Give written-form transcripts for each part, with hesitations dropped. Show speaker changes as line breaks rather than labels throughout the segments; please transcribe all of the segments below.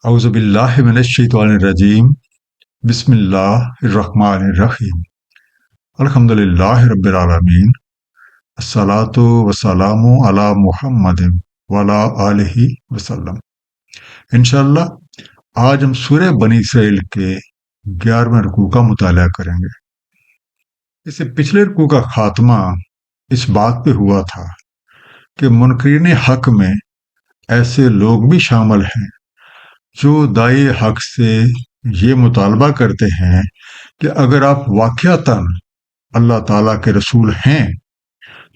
اعوذ باللہ من الشیطان الرجیم بسم اللہ الرحمن الرحیم الحمد للہ رب العالمین الصلاۃ والسلام علی محمد وعلی آلہ وسلم۔ انشاءاللہ آج ہم سورہ بنی اسرائیل کے 11ویں رکوع کا مطالعہ کریں گے۔ اس سے پچھلے رکوع کا خاتمہ اس بات پہ ہوا تھا کہ منکرین حق میں ایسے لوگ بھی شامل ہیں جو داعی حق سے یہ مطالبہ کرتے ہیں کہ اگر آپ واقعتاً اللہ تعالیٰ کے رسول ہیں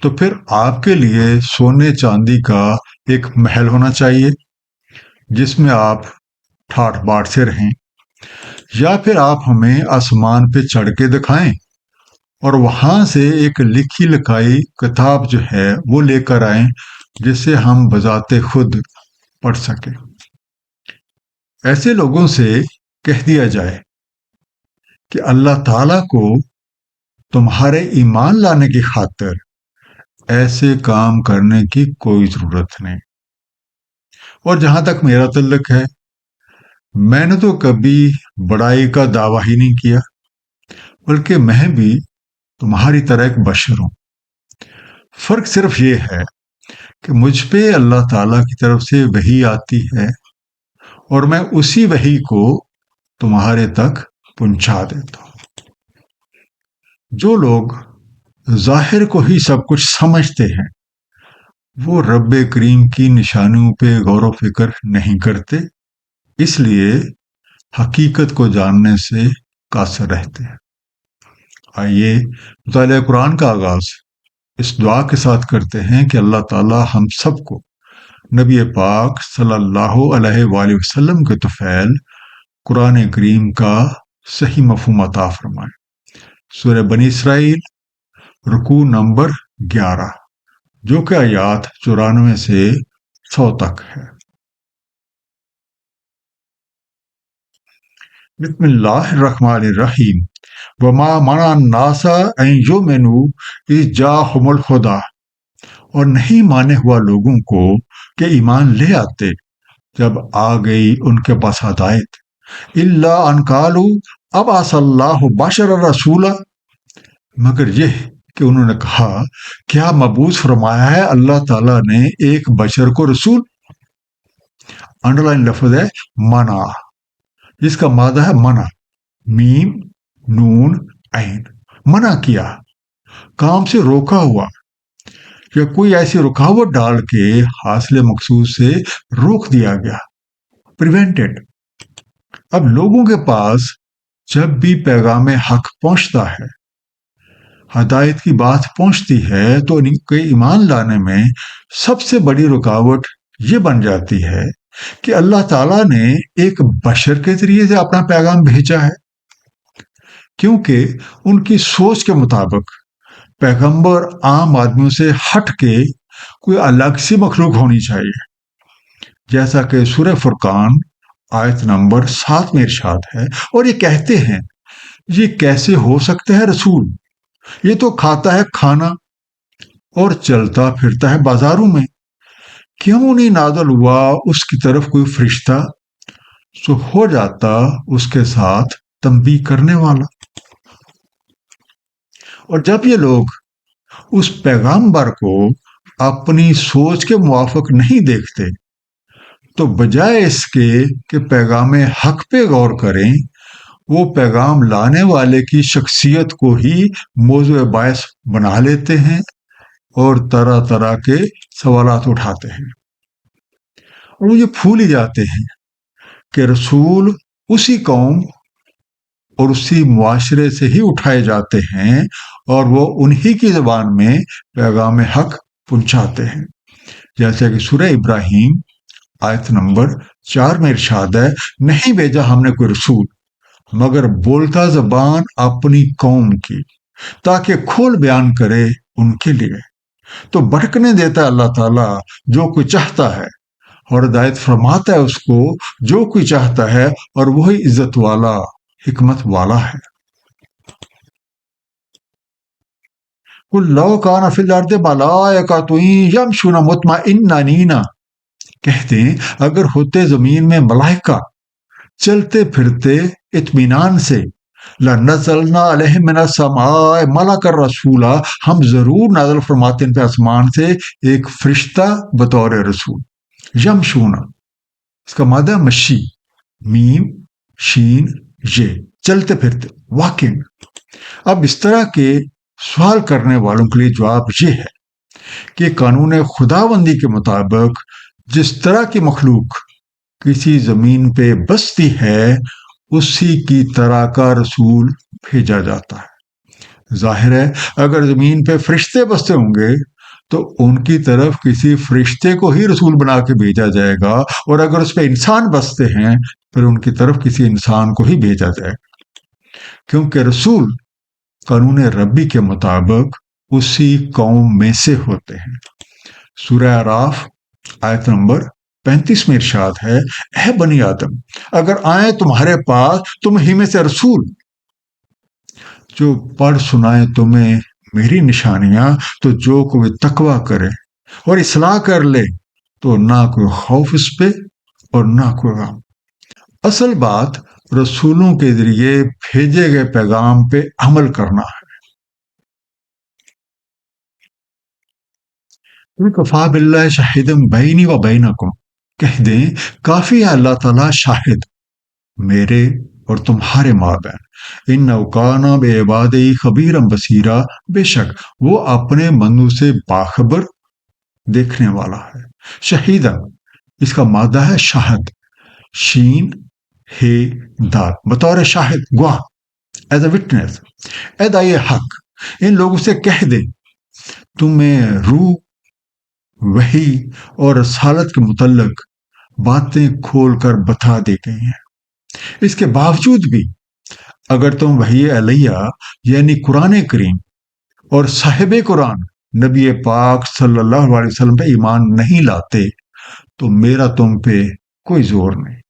تو پھر آپ کے لیے سونے چاندی کا ایک محل ہونا چاہیے جس میں آپ ٹھاٹھ باٹھ سے رہیں، یا پھر آپ ہمیں آسمان پہ چڑھ کے دکھائیں اور وہاں سے ایک لکھی لکھائی کتاب جو ہے وہ لے کر آئیں جسے ہم بذات خود پڑھ سکیں۔ ایسے لوگوں سے کہہ دیا جائے کہ اللہ تعالیٰ کو تمہارے ایمان لانے کی خاطر ایسے کام کرنے کی کوئی ضرورت نہیں، اور جہاں تک میرا تعلق ہے میں نے تو کبھی بڑائی کا دعویٰ ہی نہیں کیا، بلکہ میں بھی تمہاری طرح ایک بشر ہوں۔ فرق صرف یہ ہے کہ مجھ پہ اللہ تعالیٰ کی طرف سے وحی آتی ہے اور میں اسی وحی کو تمہارے تک پہنچا دیتا ہوں۔ جو لوگ ظاہر کو ہی سب کچھ سمجھتے ہیں وہ رب کریم کی نشانیوں پہ غور و فکر نہیں کرتے، اس لیے حقیقت کو جاننے سے قاصر رہتے ہیں۔ آئیے مطالعہ قرآن کا آغاز اس دعا کے ساتھ کرتے ہیں کہ اللہ تعالیٰ ہم سب کو نبی پاک صلی اللہ علیہ وآلہ وسلم کے طفیل قرآن کریم کا صحیح مفہوم عطا فرمائے۔ سورہ بنی اسرائیل رکوع نمبر 11، جو کہ آیات 94 سے 100 تک ہے۔ بسم اللہ الرحمن الرحیم۔ وما منع الناس ان یؤمنوا اذ جاءہم الہدی، اور نہیں مانے ہوا لوگوں کو کہ ایمان لے آتے جب آ گئی ان کے پاس ہدایت، الا ان قالوا ابعث اللہ بشرا رسولا، مگر یہ کہ انہوں نے کہا کیا مبعوث فرمایا ہے اللہ تعالیٰ نے ایک بشر کو رسول۔ انڈرلائن لفظ ہے منع، جس کا مادہ ہے منع، میم نون عین، منع کیا، کام سے روکا ہوا یا کوئی ایسی رکاوٹ ڈال کے حاصل مقصود سے روک دیا گیا، پریونٹڈ۔ اب لوگوں کے پاس جب بھی پیغام حق پہنچتا ہے، ہدایت کی بات پہنچتی ہے، تو ان کے ایمان لانے میں سب سے بڑی رکاوٹ یہ بن جاتی ہے کہ اللہ تعالیٰ نے ایک بشر کے ذریعے سے اپنا پیغام بھیجا ہے، کیونکہ ان کی سوچ کے مطابق پیغمبر عام آدمیوں سے ہٹ کے کوئی الگ سی مخلوق ہونی چاہیے، جیسا کہ سورہ فرقان آیت نمبر 7 میں ارشاد ہے۔ اور یہ کہتے ہیں یہ کیسے ہو سکتا ہے رسول، یہ تو کھاتا ہے کھانا اور چلتا پھرتا ہے بازاروں میں، کیوں نہیں نازل ہوا اس کی طرف کوئی فرشتہ، سو ہو جاتا اس کے ساتھ تنبیہ کرنے والا۔ اور جب یہ لوگ اس پیغمبر کو اپنی سوچ کے موافق نہیں دیکھتے تو بجائے اس کے کہ پیغام حق پہ غور کریں، وہ پیغام لانے والے کی شخصیت کو ہی موضوع باعث بنا لیتے ہیں اور طرح طرح کے سوالات اٹھاتے ہیں، اور وہ یہ بھول ہی جاتے ہیں کہ رسول اسی قوم اور اسی معاشرے سے ہی اٹھائے جاتے ہیں اور وہ انہی کی زبان میں پیغام حق پہنچاتے ہیں، جیسے کہ سورہ ابراہیم آیت نمبر 4 میں ارشاد ہے، نہیں بھیجا ہم نے کوئی رسول مگر بولتا زبان اپنی قوم کی، تاکہ کھول بیان کرے ان کے لیے۔ تو بھٹکنے دیتا ہے اللہ تعالیٰ جو کوئی چاہتا ہے، اور ہدایت فرماتا ہے اس کو جو کوئی چاہتا ہے، اور وہی عزت والا حکمت والا ہے۔ قُل لَوْ كَانَ فِي الْأَرْضِ مَلَائِكَةٌ يَمْشُونَ مُطْمَئِنِّينَ، کہتے ہیں اگر ہوتے زمین میں ملائکہ چلتے پھرتے اطمینان سے لنزلنا علیہم من السماء ملک الرسولا، ہم ضرور نازل فرماتے ہیں پہ آسمان سے ایک فرشتہ بطور رسول. یمشونا، اس کا مادہ مشی، میم شین یہ، چلتے پھرتے، واکنگ. اب اس طرح کے سوال کرنے والوں کے لیے جواب یہ ہے کہ قانون خداوندی کے مطابق جس طرح کی مخلوق کسی زمین پہ بستی ہے اسی کی طرح کا رسول بھیجا جاتا ہے. ظاہر ہے اگر زمین پہ فرشتے بستے ہوں گے تو ان کی طرف کسی فرشتے کو ہی رسول بنا کے بھیجا جائے گا، اور اگر اس پہ انسان بستے ہیں پھر ان کی طرف کسی انسان کو ہی بھیجا جائے گا، کیونکہ رسول قانون ربی کے مطابق اسی قوم میں سے ہوتے ہیں. سورہ اعراف آیت نمبر 35 میں ارشاد ہے، اے بنی آدم اگر آئیں تمہارے پاس تم ہی میں سے رسول جو پڑھ سنائے تمہیں میری نشانیاں، تو جو کوئی تقوی کرے اور اصلاح کر لے تو نہ کوئی خوف اس پہ اور نہ کوئی غم. اصل بات رسولوں کے ذریعے بھیجے گئے پیغام پہ عمل کرنا ہے. کفا باللہ شاہدم بینی و بینکم، کہہ دیں کافی ہے اللہ تعالیٰ شاہد میرے اور تمہارے مابین. ان اوکانہ بے عبادی خبیرم بصیرہ، بے شک وہ اپنے بندوں سے باخبر دیکھنے والا ہے. شہیدہ، اس کا مادہ ہے شاہد، شین ہے دال، بطور شاہد گواہ، ایز اے وٹنس. اے دائی حق، ان لوگوں سے کہہ دیں تمہیں روح، وحی اور رسالت کے متعلق باتیں کھول کر بتا دی گئی ہیں. اس کے باوجود بھی اگر تم وحی علیہ یعنی قرآن کریم اور صاحب قرآن نبی پاک صلی اللہ علیہ وسلم پہ ایمان نہیں لاتے تو میرا تم پہ کوئی زور نہیں.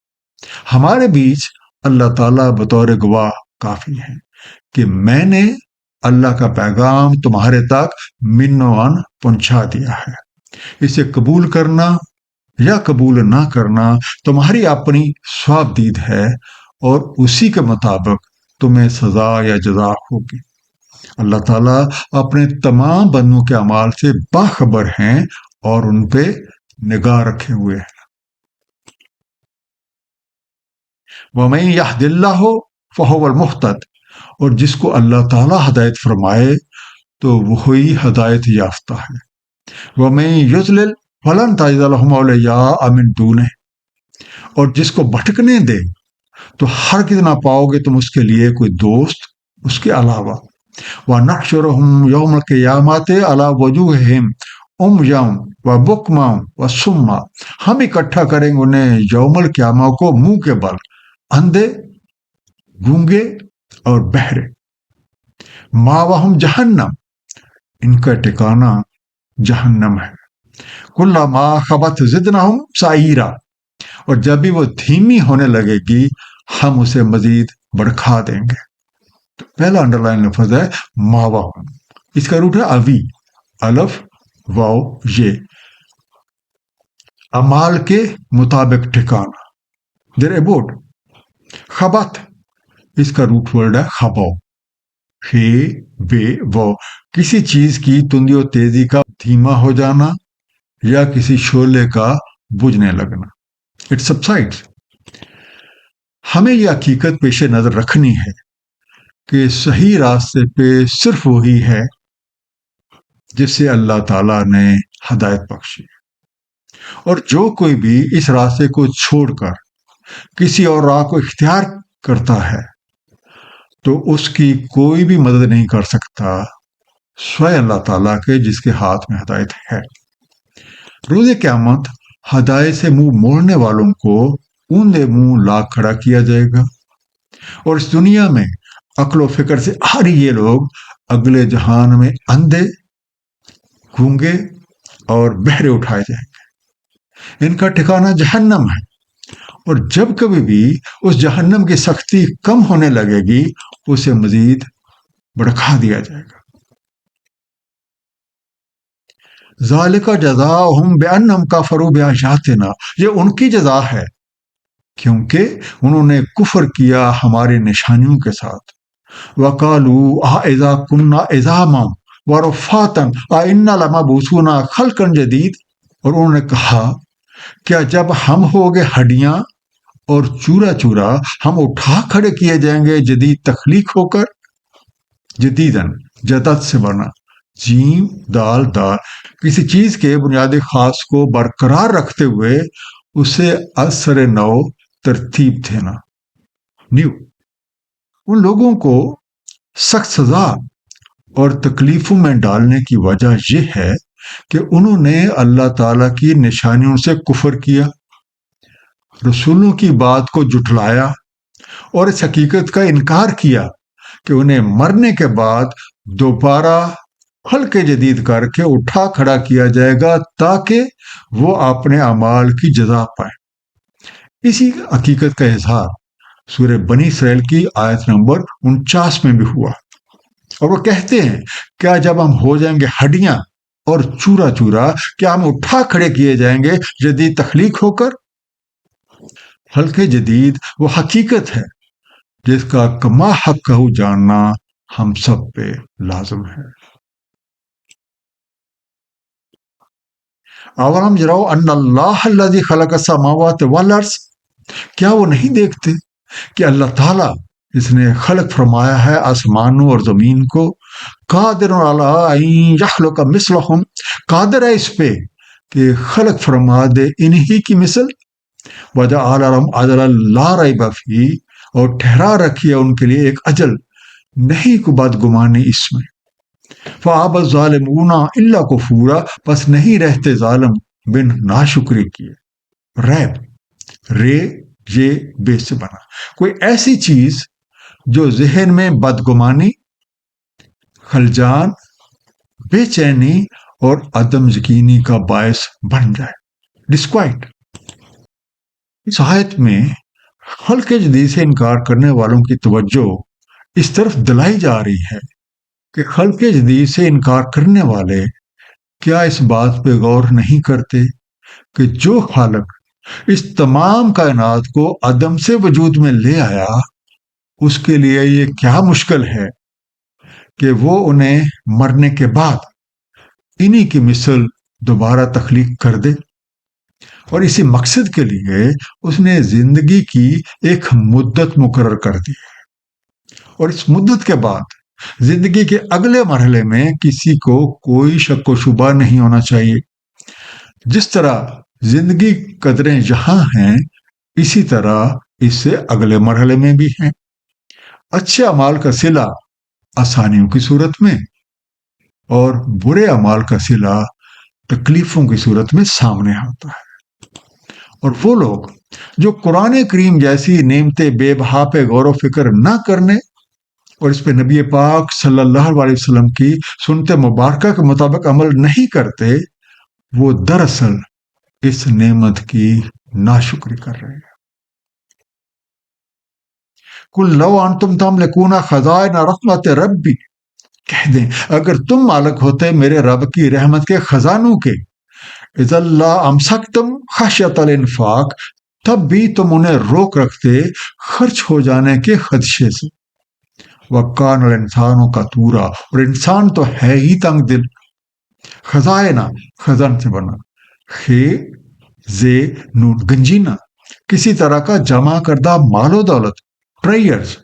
ہمارے بیچ اللہ تعالیٰ بطور گواہ کافی ہے کہ میں نے اللہ کا پیغام تمہارے تک منوان پہنچا دیا ہے. اسے قبول کرنا یا قبول نہ کرنا تمہاری اپنی ثواب دید ہے، اور اسی کے مطابق تمہیں سزا یا جزا ہوگی. اللہ تعالیٰ اپنے تمام بندوں کے اعمال سے باخبر ہیں اور ان پہ نگاہ رکھے ہوئے ہیں. وَمَن يَهْدِ اللَّهُ فَهُوَ الْمُهْتَدِ، اور جس کو اللہ تعالیٰ ہدایت فرمائے تو وہی ہدایت یافتہ ہے. وَمَن يُضْلِلْ فَلَن تَجِدَ لَهُ أَوْلِيَاءَ مِن دُونِهِ، اور جس کو بھٹکنے دے تو ہرگز نہ پاؤ گے تم اس کے لیے کوئی دوست اس کے علاوہ. وَنَحْشُرُهُمْ يَوْمَ الْقِيَامَةِ عَلَى وُجُوهِهِمْ عُمْيًا وَبُكْمًا وَصُمًّا، ہم اکٹھا کریں گے انہیں یوم القیامہ کو منہ کے بل، اندھے، گونگے اور بہرے. مَأْوَاهُمْ جہنم، ان کا ٹھکانہ جہنم ہے. کلما خبت زدناہم سعیرا، اور جب بھی وہ دھیمی ہونے لگے گی ہم اسے مزید بڑھا دیں گے. تو پہلا انڈر لائن لفظ ہے ماواہم، اس کا روٹ ہے اوی، الف واو یہ، اعمال کے مطابق ٹھکانا، دیر ابوٹ. خبت، اس کا روٹ ورڈ ہے خبو، ہے بے وہ، کسی چیز کی تندی و تیزی کا دھیما ہو جانا یا کسی شعلے کا بجھنے لگنا. اٹ سبسائڈز. ہمیں یہ حقیقت پیش نظر رکھنی ہے کہ صحیح راستے پہ صرف وہی ہے جس سے اللہ تعالیٰ نے ہدایت بخشی، اور جو کوئی بھی اس راستے کو چھوڑ کر کسی اور راہ کو اختیار کرتا ہے تو اس کی کوئی بھی مدد نہیں کر سکتا سوائے اللہ تعالیٰ کے جس کے ہاتھ میں ہدایت ہے. روز قیامت ہدایت سے منہ موڑنے والوں کو اوندے منہ لا کھڑا کیا جائے گا، اور اس دنیا میں عقل و فکر سے آری یہ لوگ اگلے جہان میں اندھے، گونگے اور بہرے اٹھائے جائیں گے. ان کا ٹھکانہ جہنم ہے، اور جب کبھی بھی اس جہنم کی سختی کم ہونے لگے گی اسے مزید بڑھا دیا جائے گا. ذالک جزاؤہم بانہم کفروا بآیاتنا، یہ ان کی جزا ہے کیونکہ انہوں نے کفر کیا ہماری نشانیوں کے ساتھ. وَقَالُوا أَإِذَا كُنَّا عِظَامًا وَرُفَاتًا أَإِنَّا لَمَبْعُوثُونَ خَلْقًا جَدِيدًا. اور انہوں نے کہا کیا جب ہم ہوگے ہڈیاں اور چورا چورا ہم اٹھا کھڑے کیے جائیں گے جدید تخلیق ہو کر. جدیدن جدت سے بنا جیم دال دال کسی چیز کے بنیادی خاص کو برقرار رکھتے ہوئے اسے اثر نو ترتیب دینا. نیو. ان لوگوں کو سخت سزا اور تکلیفوں میں ڈالنے کی وجہ یہ ہے کہ انہوں نے اللہ تعالیٰ کی نشانیوں سے کفر کیا، رسولوں کی بات کو جھٹلایا اور اس حقیقت کا انکار کیا کہ انہیں مرنے کے بعد دوبارہ خلق جدید کر کے اٹھا کھڑا کیا جائے گا تاکہ وہ اپنے اعمال کی جزا پائیں. اسی حقیقت کا اظہار سورہ بنی اسرائیل کی آیت نمبر 49 میں بھی ہوا. اور وہ کہتے ہیں کیا جب ہم ہو جائیں گے ہڈیاں اور چورا چورا کیا ہم اٹھا کھڑے کیے جائیں گے جدید تخلیق ہو کر. خلق جدید وہ حقیقت ہے جس کا کما حق جاننا ہم سب پہ لازم ہے. اولم یروا ان اللہ الذی خلق السماوات والارض. کیا وہ نہیں دیکھتے کہ اللہ تعالیٰ جس نے خلق فرمایا ہے آسمانوں اور زمین کو، قادر علی ان یخلق مثلہم، قادر ہے اس پہ کہ خلق فرما دے انہی کی مثل. وجعل لهم اجلا لا ریب فیہ، اور ٹھہرا رکھی ہے ان کے لیے ایک اجل، نہیں کو بدگمانی اس میں. فَأَبَى الظَّالِمُونَ إِلَّا كُفُورًا، بس نہیں رہتے ظالم بن ناشکری کیے. ریب رے یہ بے سے بنا کوئی ایسی چیز جو ذہن میں بدگمانی، خلجان، بے چینی اور عدم یقینی کا باعث بن جائے. ڈسکوائٹ. اس آیت میں خلق جدید سے انکار کرنے والوں کی توجہ اس طرف دلائی جا رہی ہے کہ خلق جدید سے انکار کرنے والے کیا اس بات پہ غور نہیں کرتے کہ جو خالق اس تمام کائنات کو عدم سے وجود میں لے آیا اس کے لیے یہ کیا مشکل ہے کہ وہ انہیں مرنے کے بعد انہی کی مثل دوبارہ تخلیق کر دے. اور اسی مقصد کے لیے اس نے زندگی کی ایک مدت مقرر کر دی ہے، اور اس مدت کے بعد زندگی کے اگلے مرحلے میں کسی کو کوئی شک و شبہ نہیں ہونا چاہیے. جس طرح زندگی قدریں یہاں ہیں اسی طرح اس سے اگلے مرحلے میں بھی ہیں. اچھے اعمال کا صلہ آسانیوں کی صورت میں اور برے اعمال کا صلہ تکلیفوں کی صورت میں سامنے آتا ہے. اور وہ لوگ جو قرآن کریم جیسی نعمتیں بے بہا پہ غور و فکر نہ کرنے اور اس پہ نبی پاک صلی اللہ علیہ وسلم کی سنت مبارکہ کے مطابق عمل نہیں کرتے، وہ دراصل اس نعمت کی ناشکری کر رہے ہیں. قل لو انتم تملکون خزائن رحمت ربی، کہہ دیں اگر تم مالک ہوتے میرے رب کی رحمت کے خزانوں کے، اذا لا امسکتم خشیۃ الانفاق، تب بھی تم انہیں روک رکھتے خرچ ہو جانے کے خدشے سے. وَكَانَ الْإِنسَانُ قَتُورًا، اور انسان تو ہے ہی تنگ دل. خزائنہ خزان سے بنا، خے زے نون گنجینا، کسی طرح کا جمع کردہ مال و دولت، ٹریئرز.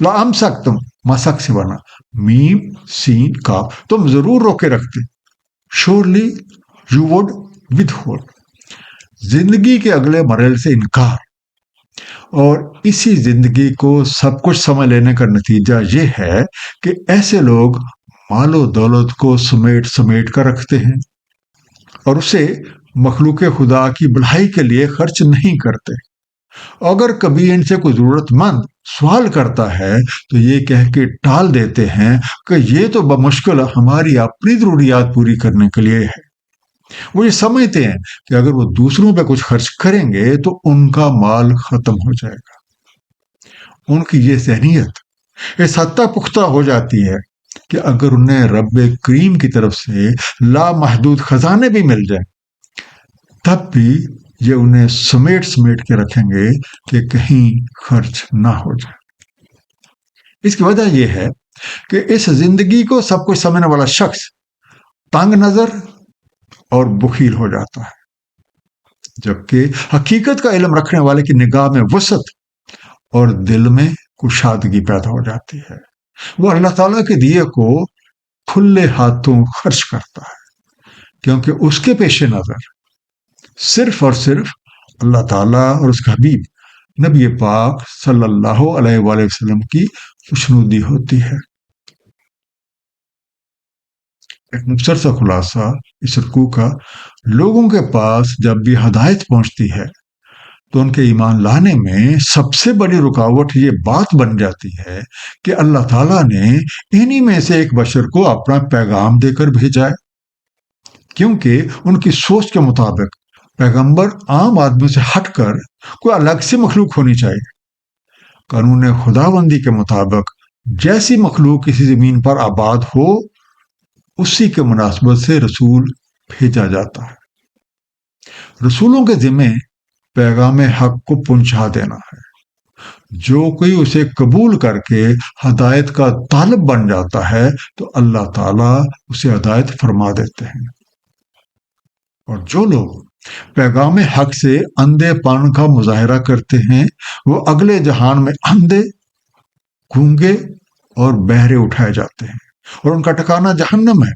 لا امسکتم مسک سے بنا، میم سین کا، تم ضرور روکے رکھتے. Surely you would with hold. زندگی کے اگلے مرحلے سے انکار اور اسی زندگی کو سب کچھ سمجھ لینے کا نتیجہ یہ ہے کہ ایسے لوگ مال و دولت کو سمیٹ سمیٹ کر رکھتے ہیں اور اسے مخلوق خدا کی بھلائی کے لیے خرچ نہیں کرتے. اگر کبھی ان سے کوئی ضرورت مند سوال کرتا ہے تو یہ کہہ کے ٹال دیتے ہیں کہ یہ تو بمشکل ہماری اپنی ضروریات پوری کرنے کے لیے ہے. وہ یہ سمجھتے ہیں کہ اگر وہ دوسروں پہ کچھ خرچ کریں گے تو ان کا مال ختم ہو جائے گا. ان کی یہ ذہنیت اس حد تک پختہ ہو جاتی ہے کہ اگر انہیں رب کریم کی طرف سے لامحدود خزانے بھی مل جائیں تب بھی یہ انہیں سمیٹ سمیٹ کے رکھیں گے کہ کہیں خرچ نہ ہو جائے۔ اس کی وجہ یہ ہے کہ اس زندگی کو سب کچھ سمجھنے والا شخص تنگ نظر اور بخیل ہو جاتا ہے، جبکہ حقیقت کا علم رکھنے والے کی نگاہ میں وسعت اور دل میں کشادگی پیدا ہو جاتی ہے۔ وہ اللہ تعالیٰ کے دیے کو کھلے ہاتھوں خرچ کرتا ہے، کیونکہ اس کے پیش نظر صرف اور صرف اللہ تعالیٰ اور اس کا حبیب نبی پاک صلی اللہ علیہ وآلہ وسلم کی خوشنودی ہوتی ہے۔ ایک مختصر سا خلاصہ اس رکوع کا، لوگوں کے پاس جب بھی ہدایت پہنچتی ہے تو ان کے ایمان لانے میں سب سے بڑی رکاوٹ یہ بات بن جاتی ہے کہ اللہ تعالیٰ نے انہی میں سے ایک بشر کو اپنا پیغام دے کر بھیجا ہے، کیونکہ ان کی سوچ کے مطابق پیغمبر عام آدمی سے ہٹ کر کوئی الگ سی مخلوق ہونی چاہیے۔ قانون خداوندی کے مطابق جیسی مخلوق کسی زمین پر آباد ہو اسی کے مناسبت سے رسول بھیجا جاتا ہے۔ رسولوں کے ذمے پیغام حق کو پہنچا دینا ہے۔ جو کوئی اسے قبول کر کے ہدایت کا طالب بن جاتا ہے تو اللہ تعالیٰ اسے ہدایت فرما دیتے ہیں، اور جو لوگ پیغام حق سے اندھے پن کا مظاہرہ کرتے ہیں وہ اگلے جہان میں اندھے، گونگے اور بہرے اٹھائے جاتے ہیں، اور ان کا ٹھکانہ جہنم ہے،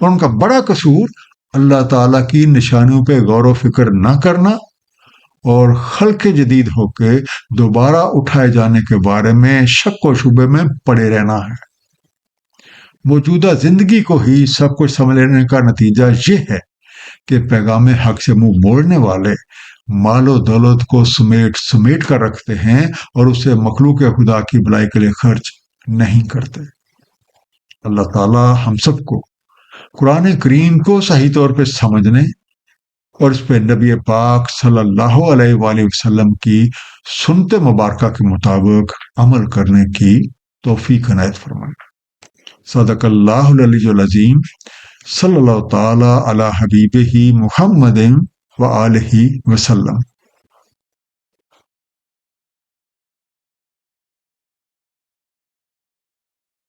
اور ان کا بڑا قصور اللہ تعالیٰ کی نشانیوں پہ غور و فکر نہ کرنا اور خلق جدید ہو کے دوبارہ اٹھائے جانے کے بارے میں شک و شبے میں پڑے رہنا ہے۔ موجودہ زندگی کو ہی سب کچھ سمجھ لینے کا نتیجہ یہ ہے کہ پیغام حق سے منہ موڑنے والے مال و دولت کو سمیٹ سمیٹ کر رکھتے ہیں اور اسے مخلوق خدا کی بھلائی کے لیے خرچ نہیں کرتے۔ اللہ تعالیٰ ہم سب کو قرآن کریم کو صحیح طور پہ سمجھنے اور اس پہ نبی پاک صلی اللہ علیہ وآلہ وسلم کی سنت مبارکہ کے مطابق عمل کرنے کی توفیق عنایت فرمائے۔ صدق اللہ العلی العظیم، صلی اللہ تعالی علی حبیبہ محمد وآلہ وسلم۔